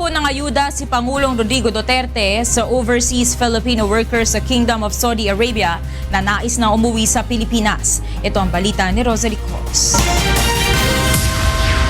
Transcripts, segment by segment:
Nag-ipon ng ayuda si Pangulong Rodrigo Duterte sa overseas Filipino workers sa Kingdom of Saudi Arabia na nais na umuwi sa Pilipinas. Ito ang balita ni Rosalie Cruz.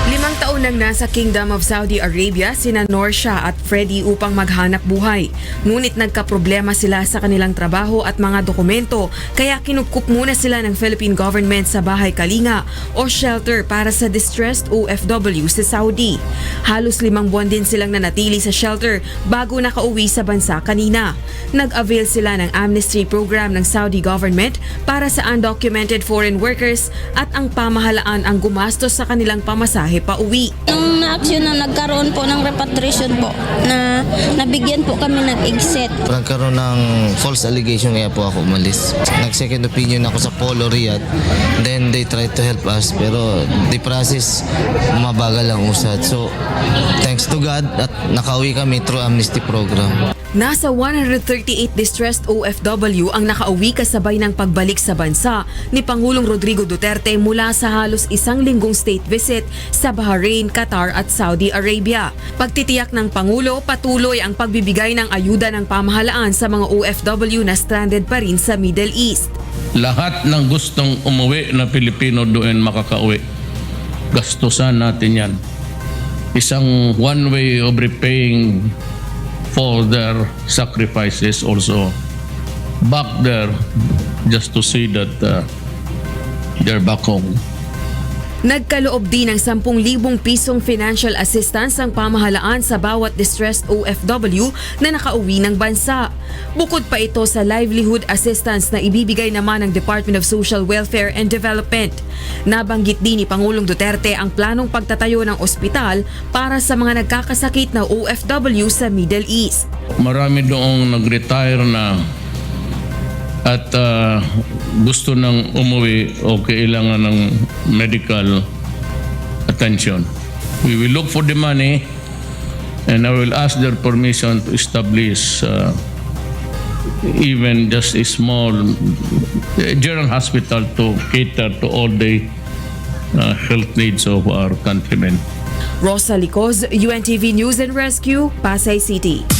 5 taon nang nasa Kingdom of Saudi Arabia sina Norsha at Freddy upang maghanap buhay. Ngunit nagkaproblema sila sa kanilang trabaho at mga dokumento kaya kinupkup muna sila ng Philippine government sa Bahay Kalinga o shelter para sa distressed OFW sa Saudi. Halos 5 buwan din silang nanatili sa shelter bago nakauwi sa bansa kanina. Nag-avail sila ng amnesty program ng Saudi government para sa undocumented foreign workers at ang pamahalaan ang gumastos sa kanilang pamasahe pauwi. Nung na-action na nagkaroon po ng repatriation po, na nabigyan po kami ng exit. Nagkaroon ng false allegation kaya po ako umalis. Nag-second opinion ako sa Polo Riyadh. Then they tried to help us pero the process mabagal ang usad. So thanks to God at nakauwi kami through amnesty program. Nasa 138 distressed OFW ang nakauwi kasabay ng pagbalik sa bansa ni Pangulong Rodrigo Duterte mula sa halos 1 linggong state visit sa Bahrain, Qatar at Saudi Arabia. Pagtitiyak ng Pangulo, patuloy ang pagbibigay ng ayuda ng pamahalaan sa mga OFW na stranded pa rin sa Middle East. Lahat ng gustong umuwi na Pilipino doon makakauwi. Gastusan natin yan. Isang one way of repaying for their sacrifices also back there just to see that they're back home. Nagkaloob din ng 10,000 pisong financial assistance ang pamahalaan sa bawat distressed OFW na nakauwi ng bansa. Bukod pa ito sa livelihood assistance na ibibigay naman ng Department of Social Welfare and Development. Nabanggit din ni Pangulong Duterte ang planong pagtatayo ng ospital para sa mga nagkakasakit na OFW sa Middle East. Marami doong nag-retire na at gusto nang umuwi o kailangan ng medical attention. We will look for the money and I will ask their permission to establish even just a small general hospital to cater to all the health needs of our countrymen. Rosalie Cruz, UNTV News and Rescue, Pasay City.